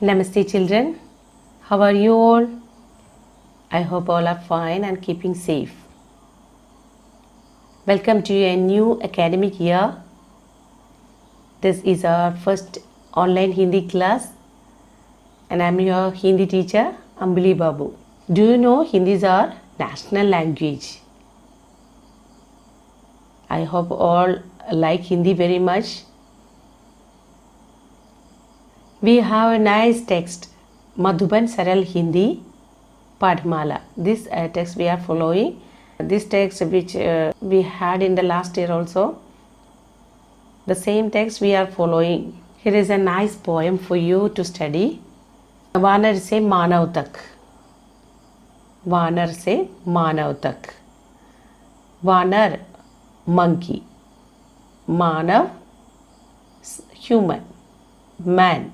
Namaste children, how are you all? I hope all are fine and keeping safe. Welcome to a new academic year. This is our first online Hindi class and I am your Hindi teacher Ambili Babu. Do you know Hindi is our national language? I hope all like Hindi very much. We have a nice text, Madhuban Saral Hindi Padmala. This text we are following. This text which we had in the last year also. The same text we are following. Here is a nice poem for you to study. Vanar se Manav tak. Vanar se Manav tak. Vanar, monkey. Manav, human, man.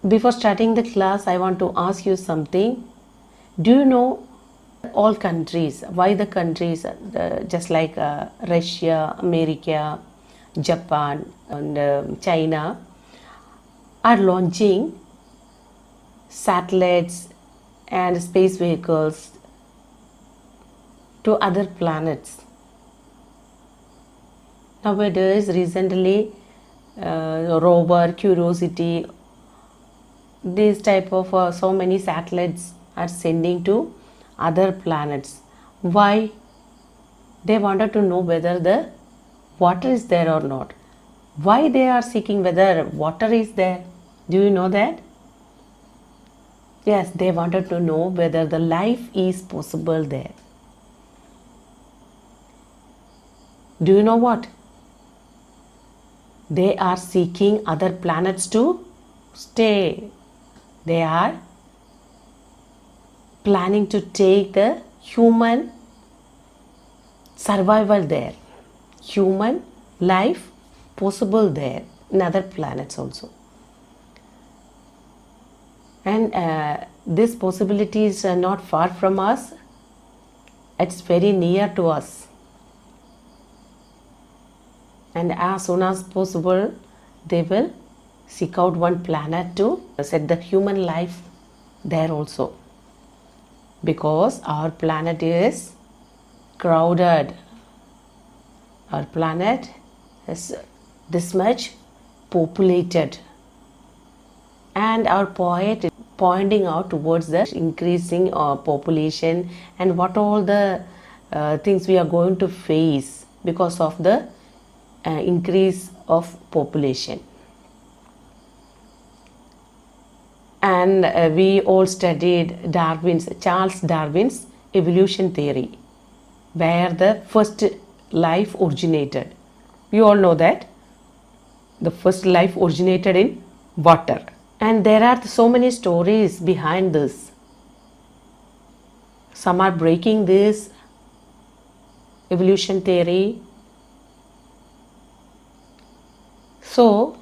Before starting the class, I want to ask you something. Do you know all countries, why the countries just like Russia, America, Japan and China are launching satellites and space vehicles to other planets? Nowadays, recently, rover, Curiosity, these type of so many satellites are sending to other planets. Why? They wanted to know whether the water is there or not. Why they are seeking whether water is there? Do you know that? Yes, they wanted to know whether the life is possible there. Do you know what? They are seeking other planets to stay. They are planning to take the human survival there. Human life possible there in other planets also. And this possibility is not far from us. It's very near to us. And as soon as possible, they will seek out one planet to set the human life there also. Because our planet is crowded. Our planet is this much populated. And our poet is pointing out towards the increasing population and what all the things we are going to face because of the increase of population. And we all studied Charles Darwin's evolution theory, where the first life originated. You all know that the first life originated in water. And there are so many stories behind this. Some are breaking this evolution theory. So,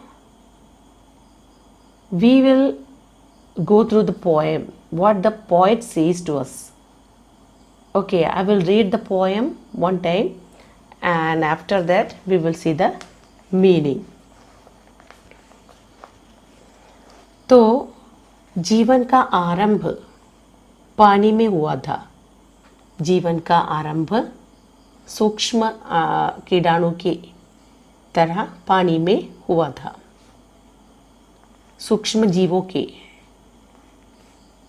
we will go through the poem, what the poet says to us. Okay, I will read the poem one time and after that we will see the meaning. तो जीवन का आरंभ पानी में हुआ था. जीवन का आरंभ सूक्ष्म कीटाणु की तरह पानी में हुआ था. सूक्ष्म जीवों के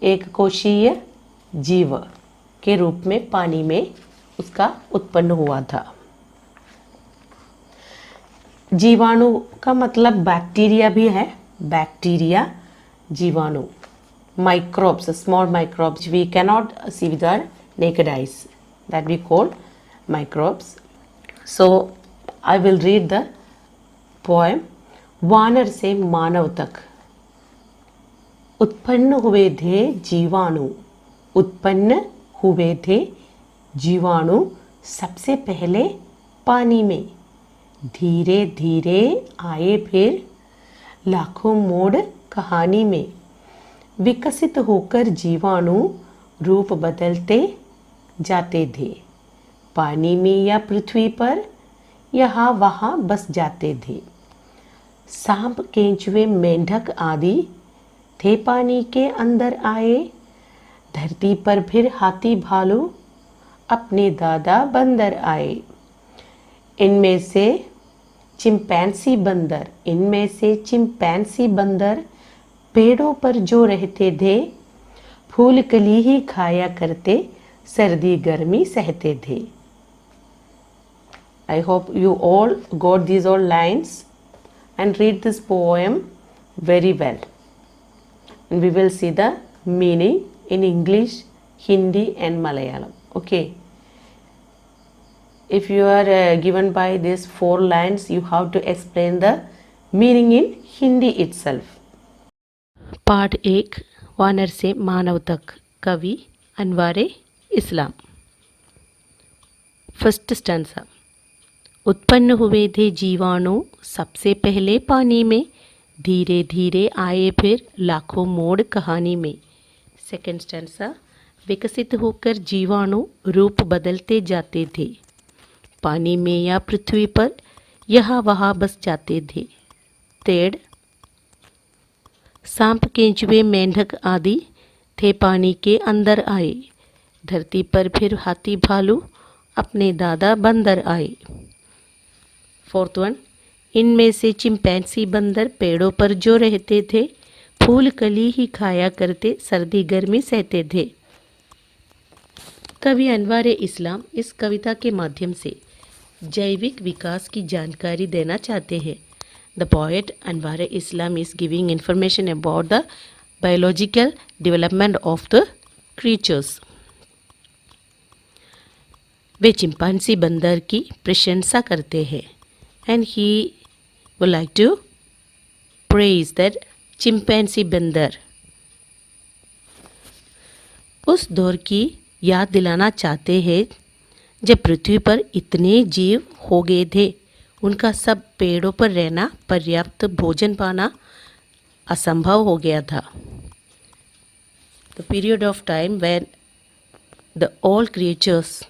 एक कोशीय जीव के रूप में पानी में उसका उत्पन्न हुआ था. जीवाणु का मतलब बैक्टीरिया भी है. बैक्टीरिया, जीवाणु, microbes, small microbes we cannot see with our naked eyes, that we call microbes. So I will read the poem. वानर से मानव तक उत्पन्न हुए थे जीवाणु. उत्पन्न हुए थे जीवाणु सबसे पहले पानी में. धीरे धीरे आए फिर लाखों मोड़ कहानी में. विकसित होकर जीवाणु रूप बदलते जाते थे. पानी में या पृथ्वी पर यहाँ वहाँ बस जाते थे. सांप, केंचुए, मेंढक आदि थे पानी के अंदर आए, धरती पर फिर हाथी भालू अपने दादा बंदर आए। इनमें से चिंपैंसी बंदर पेड़ों पर जो रहते थे, फूल कली ही खाया करते, सर्दी गर्मी सहते थे। I hope you all got these all lines and read this poem very well. And we will see the meaning in English, Hindi and Malayalam. Okay. If you are given by these 4 lines, you have to explain the meaning in Hindi itself. पाठ 1 वानर से मानव तक, कवि अनवारे इस्लाम। First stanza. उत्पन्न हुए थे जीवाणु सबसे पहले पानी में, धीरे धीरे आए फिर लाखों मोड़ कहानी में। Second stanza. विकसित होकर जीवाणु रूप बदलते जाते थे, पानी में या पृथ्वी पर यहाँ वहाँ बस जाते थे। थर्ड। सांप केंचुए मेंढक आदि थे पानी के अंदर आए, धरती पर फिर हाथी भालू अपने दादा बंदर आए। Fourth one. इनमें से चिंपैंसी बंदर पेड़ों पर जो रहते थे, फूल कली ही खाया करते, सर्दी गर्मी सहते थे। कवि अनवार इस्लाम इस कविता के माध्यम से जैविक विकास की जानकारी देना चाहते हैं। The poet Anwar Islam is giving information about the biological development of the creatures. Way chimpanzee बंदर की प्रशंसा करते हैं and he would like to praise that chimpanzee बंदर। उस दौर की याद दिलाना चाहते हैं जब पृथ्वी पर इतने जीव हो गए थे, उनका सब पेड़ों पर रहना, पर्याप्त भोजन पाना असंभव हो गया था। The period of time when the all creatures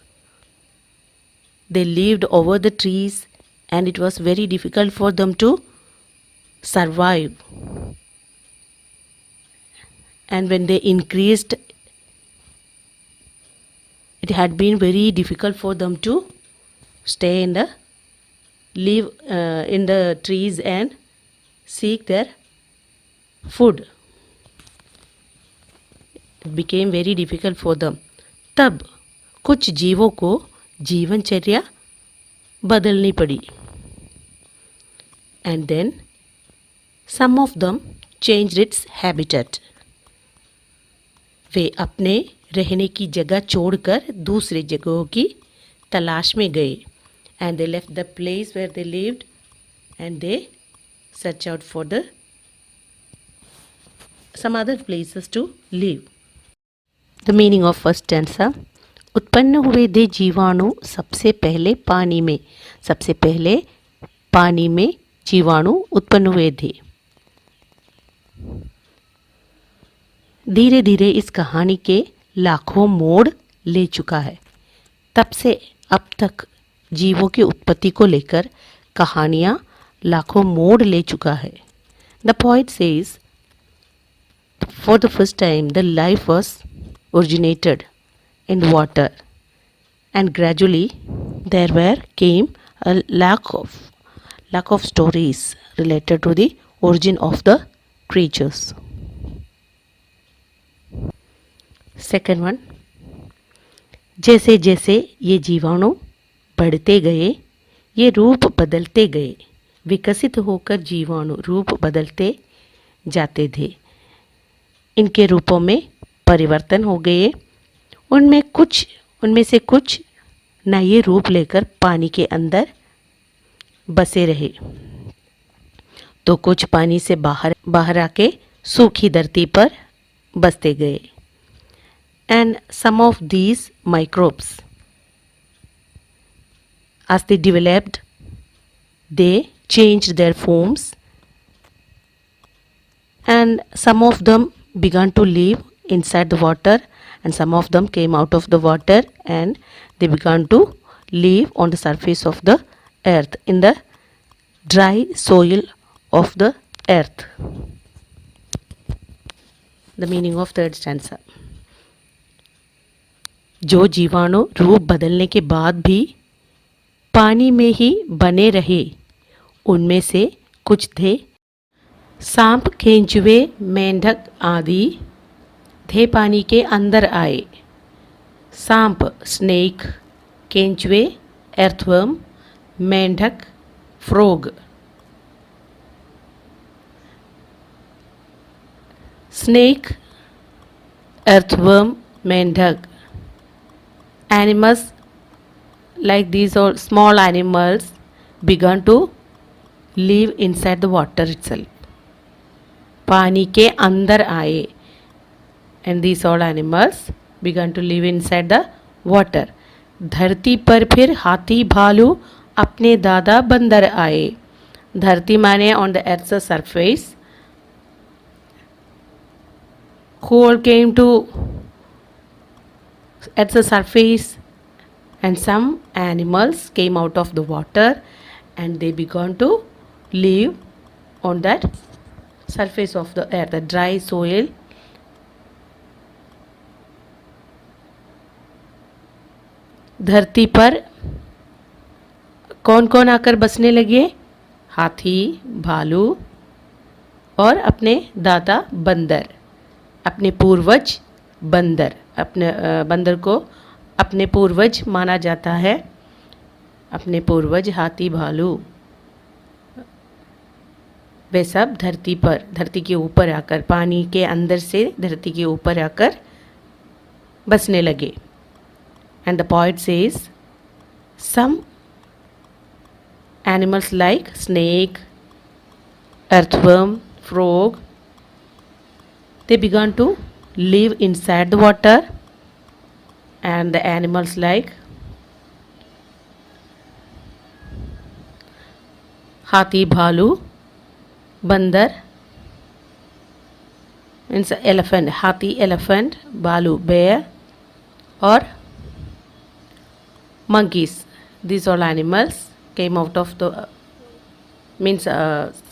they lived over the trees and it was very difficult for them to survive, and when they increased, it had been very difficult for them to stay in the live in the trees and seek their food. It became very difficult for them. तब कुछ जीवों को जीवनचर्या बदलनी पड़ी, and then some of them changed its habitat. वे अपने रहने की जगह छोड़कर दूसरे जगहों की तलाश में गए, and they left the place where they lived and they searched out for the some other places to live. The meaning of first stanza. उत्पन्न हुए थे जीवाणु सबसे पहले पानी में, सबसे पहले पानी में जीवाणु उत्पन्न हुए थे। धीरे धीरे इस कहानी के लाखों मोड़ ले चुका है। तब से अब तक जीवों की उत्पत्ति को लेकर कहानियाँ लाखों मोड़ ले चुका है। The poet says, for the first time the life was originated in water and gradually there were came a lack of stories related to the origin of the creatures. Second one. जैसे जैसे ये जीवाणु बढ़ते गए, ये रूप बदलते गए। विकसित होकर जीवाणु रूप बदलते जाते थे, इनके रूपों में परिवर्तन हो गए। उनमें से कुछ नए रूप लेकर पानी के अंदर बसे रहे, तो कुछ पानी से बाहर आके सूखी धरती पर बसते गए। And some of these microbes, as they developed, they changed their forms, and some of them began to live inside the water, and some of them came out of the water and they began to live on the surface of the earth, in the dry soil of the earth. The meaning of third stanza. जो जीवाणु रूप बदलने के बाद भी पानी में ही बने रहे, उनमें से कुछ थे सांप, केंचुए, मेंढक आदि थे पानी के अंदर आए. सांप स्नेक, केंचुए earthworm, मेंढक frog. Snake, earthworm, मेंढक. Animals like these all small animals began to live inside the water itself. पानी के अंदर आए. And these all animals began to live inside the water. धरती पर फिर हाथी, भालू, अपने दादा बंदर आए. धरती माने on the earth's surface. Who all came to earth's surface, and some animals came out of the water and they began to live on that surface of the earth, the dry soil. धरती पर कौन कौन आकर बसने लगे? हाथी, भालू और अपने दादा बंदर, अपने पूर्वज बंदर. अपने बंदर को अपने पूर्वज माना जाता है. अपने पूर्वज हाथी, भालू वे सब धरती पर, धरती के ऊपर आकर, पानी के अंदर से धरती के ऊपर आकर बसने लगे. And the poet says, some animals like snake, earthworm, frog, they began to live inside the water, and the animals like हाथी, भालू, बंदर means elephant, हाथी, elephant, भालू, bear, और monkeys. These all animals came out of the means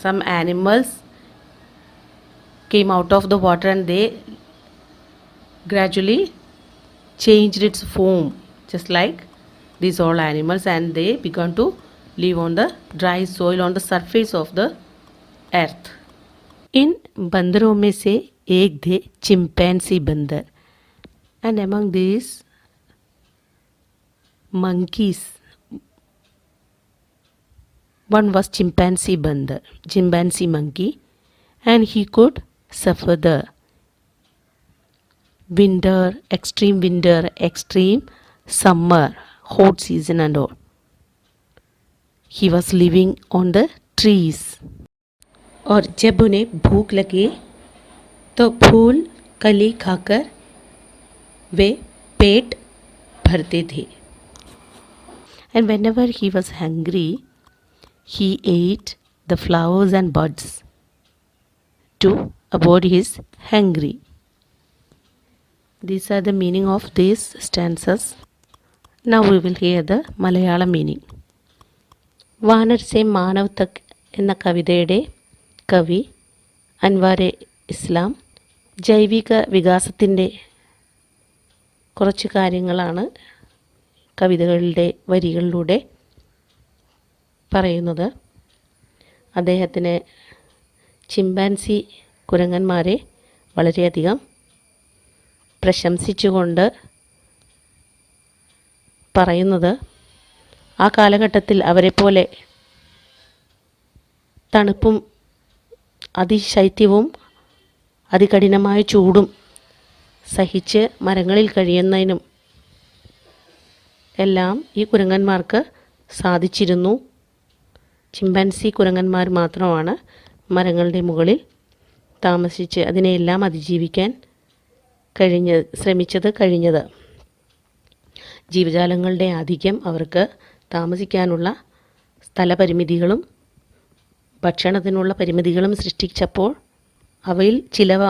some animals came out of the water and they gradually changed its form just like these all animals, and they began to live on the dry soil on the surface of the earth. इन बंदरों में से एक थे chimpanzee बंदर, and among these monkeys one was chimpanzee bandar, chimpanzee monkey, and he could suffer the winter, extreme summer, hot season and all. He was living on the trees. और जब उन्हें भूख लगे तो फूल कली खाकर वे पेट भरते थे. And whenever he was hungry, he ate the flowers and buds to avoid his hunger. These are the meaning of these stanzas. Now we will hear the Malayalam meaning. Warner സെ മാനവ് തക് എന്ന കവിതയുടെ കവി അൻവാറെ ഇസ്ലാം ജൈവിക വികാസത്തിൻ്റെ കുറച്ച് കാര്യങ്ങളാണ് കവിതകളുടെ വരികളിലൂടെ പറയുന്നത്. അദ്ദേഹത്തിന് ചിമ്പാൻസി കുരങ്ങന്മാരെ വളരെയധികം പ്രശംസിച്ചുകൊണ്ട് പറയുന്നത് ആ കാലഘട്ടത്തിൽ അവരെപ്പോലെ തണുപ്പും അതിശൈത്യവും അതികഠിനമായ ചൂടും സഹിച്ച് മരങ്ങളിൽ കഴിയുന്നതിനും എല്ലാം ഈ കുരങ്ങന്മാർക്ക് സാധിച്ചിരുന്നു. ചിമ്പാൻസി കുരങ്ങന്മാർ മാത്രമാണ് മരങ്ങളുടെ മുകളിൽ താമസിച്ച് അതിനെയെല്ലാം അതിജീവിക്കാൻ കഴിഞ്ഞത്. ജീവജാലങ്ങളുടെ ആധിക്യം അവർക്ക് താമസിക്കാനുള്ള സ്ഥലപരിമിതികളും ഭക്ഷണത്തിനുള്ള പരിമിതികളും സൃഷ്ടിച്ചപ്പോൾ അവയിൽ ചിലവ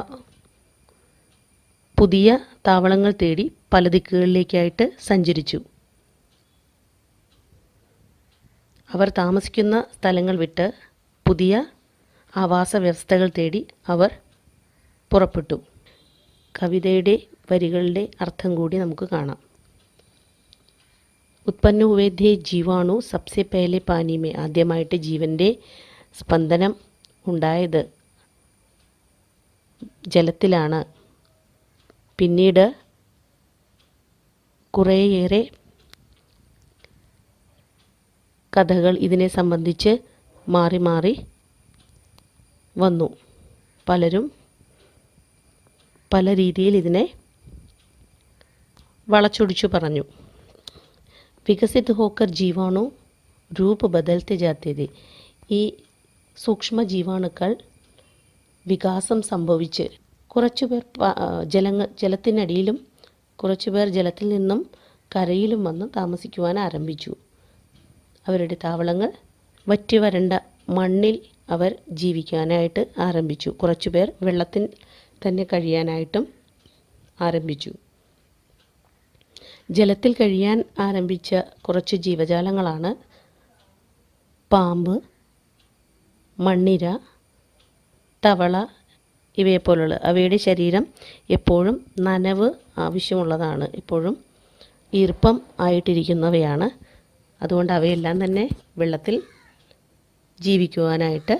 പുതിയ താവളങ്ങൾ തേടി പല ദിക്കുകളിലേക്കായിട്ട് സഞ്ചരിച്ചു. അവർ താമസിക്കുന്ന സ്ഥലങ്ങൾ വിട്ട് പുതിയ ആവാസ വ്യവസ്ഥകൾ തേടി അവർ പുറപ്പെട്ടു. കവിതയുടെ വരികളുടെ അർത്ഥം കൂടി നമുക്ക് കാണാം. ഉത്പന്ന ഹുവേ थे ജീവാണു സബ്സെ പഹലെ പാനി മേ. ആദ്യമായിട്ട് ജീവൻ്റെ സ്പന്ദനം ഉണ്ടായത് ജലത്തിലാണ്. പിന്നീട് കുറേയേറെ കഥകൾ ഇതിനെ സംബന്ധിച്ച് മാറി മാറി വന്നു. പലരും പല രീതിയിൽ ഇതിനെ വളച്ചൊടിച്ചു പറഞ്ഞു. വികസിത് ഹോക്കർ ജീവാണു രൂപ് ബദൽത്തെ ജാത്തെ थे. ഈ സൂക്ഷ്മ ജീവാണുക്കൾ വികാസം സംഭവിച്ച് കുറച്ചുപേർ ജലത്തിനടിയിലും കുറച്ചുപേർ ജലത്തിൽ നിന്നും കരയിലും വന്ന് താമസിക്കുവാൻ ആരംഭിച്ചു. അവരുടെ താവളങ്ങൾ വറ്റി വരണ്ട മണ്ണിൽ അവർ ജീവിക്കാനായിട്ട് ആരംഭിച്ചു. കുറച്ചുപേർ വെള്ളത്തിൽ തന്നെ കഴിയാനായിട്ടും ആരംഭിച്ചു. ജലത്തിൽ കഴിയാൻ ആരംഭിച്ച കുറച്ച് ജീവജാലങ്ങളാണ് പാമ്പ്, മണ്ണിര, തവള ഇവയെപ്പോലുള്ള. അവയുടെ ശരീരം എപ്പോഴും നനവ് ആവശ്യമുള്ളതാണ്, എപ്പോഴും ഈർപ്പം ആയിട്ടിരിക്കുന്നവയാണ്. അതുകൊണ്ട് അവയെല്ലാം തന്നെ വെള്ളത്തിൽ ജീവിക്കുവാനായിട്ട്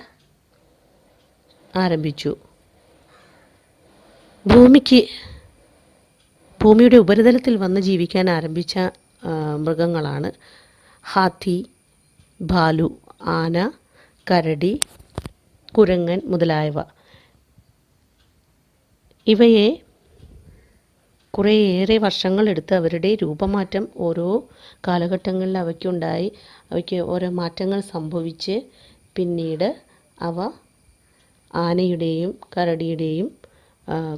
ആരംഭിച്ചു. ഭൂമിയുടെ ഉപരിതലത്തിൽ വന്ന് ജീവിക്കാൻ ആരംഭിച്ച മൃഗങ്ങളാണ് ഹാത്തി, ഭാലു, ആന, കരടി, കുരങ്ങൻ മുതലായവ. ഇവയെ കുറേയേറെ വർഷങ്ങളെടുത്ത് അവരുടെ രൂപമാറ്റം ഓരോ കാലഘട്ടങ്ങളിൽ അവയ്ക്ക് ഓരോ മാറ്റങ്ങൾ സംഭവിച്ച് പിന്നീട് അവ ആനയുടെയും കരടിയുടെയും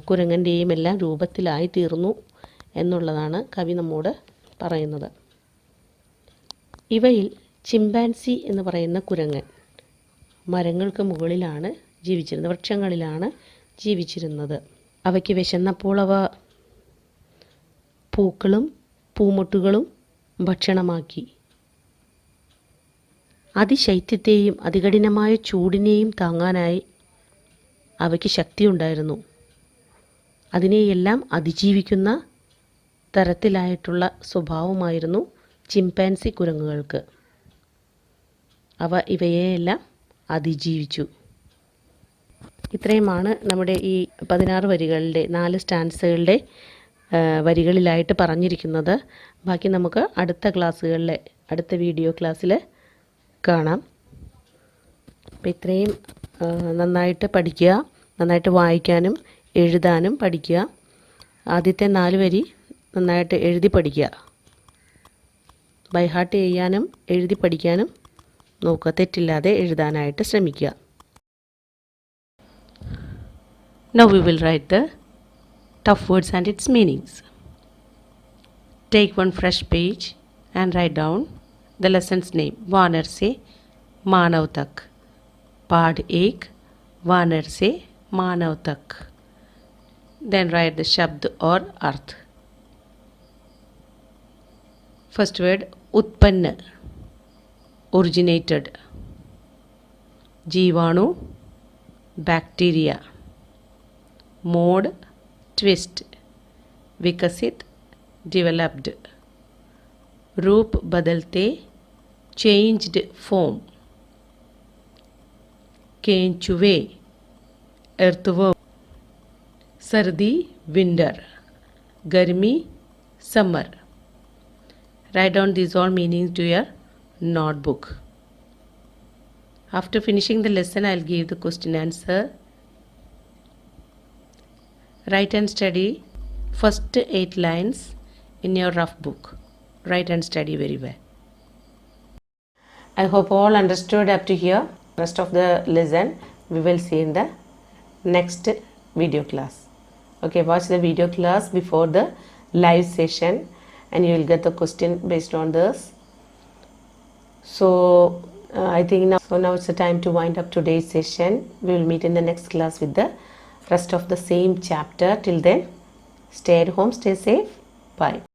കുരങ്ങൻ്റെയും എല്ലാം രൂപത്തിലായി തീർന്നു എന്നുള്ളതാണ് കവി നമ്മോട് പറയുന്നത്. ഇവയിൽ ചിമ്പാൻസി എന്ന് പറയുന്ന കുരങ്ങൻ മരങ്ങൾക്ക് മുകളിലാണ് ജീവിച്ചിരുന്നത്, വൃക്ഷങ്ങളിലാണ് ജീവിച്ചിരുന്നത്. അവയ്ക്ക് വിശന്നപ്പോൾ അവ പൂക്കളും പൂമൊട്ടുകളും ഭക്ഷണമാക്കി. അതിശൈത്യത്തെയും അതികഠിനമായ ചൂടിനെയും താങ്ങാനായി അവയ്ക്ക് ശക്തിയുണ്ടായിരുന്നു. അതിനെയെല്ലാം അതിജീവിക്കുന്ന തരത്തിലായിട്ടുള്ള സ്വഭാവമായിരുന്നു ചിമ്പാൻസി കുരങ്ങുകൾക്ക്. അവ ഇവയെല്ലാം അതിജീവിച്ചു. ഇത്രയുമാണ് നമ്മുടെ ഈ 16 വരികളുടെ 4 സ്റ്റാൻസുകളുടെ വരികളിലായിട്ട് പറഞ്ഞിരിക്കുന്നത്. ബാക്കി നമുക്ക് അടുത്ത വീഡിയോ ക്ലാസ്സിൽ കാണാം. അപ്പോൾ ഇത്രയും നന്നായിട്ട് പഠിക്കുക, നന്നായിട്ട് വായിക്കാനും എഴുതാനും പഠിക്കുക. ആദ്യത്തെ 4 വരി നന്നായിട്ട് എഴുതി പഠിക്കുക. ബൈ ഹാർട്ട് ചെയ്യാനും എഴുതി പഠിക്കാനും നോക്കുക, തെറ്റില്ലാതെ എഴുതാനായിട്ട് ശ്രമിക്കുക. Now we will write the tough words and its meanings. Take one fresh page and write down the lesson's name. वानर से मानव तक. पाठ 1 वानर से मानव तक. Then write the शब्द और अर्थ. First word उत्पन्न, originated. जीवाणु, बैक्टीरिया. Mode, twist. विकसित, डेवलप्ड. रूप बदलते, चेंज्ड फॉर्म. केंचुए, earthworm. सर्दी, विंटर. गर्मी, summer. Write down these all meanings to your notebook. After finishing the lesson, I'll give the question answer. Write and study first 8 lines in your rough book. Write and study very well. I hope all understood up to here. Rest of the lesson we will see in the next video class. Okay, watch the video class before the live session and you will get the question based on this. So I think now it's the time to wind up today's session. We will meet in the next class with the rest of the same chapter. Till then, stay at home, stay safe. Bye.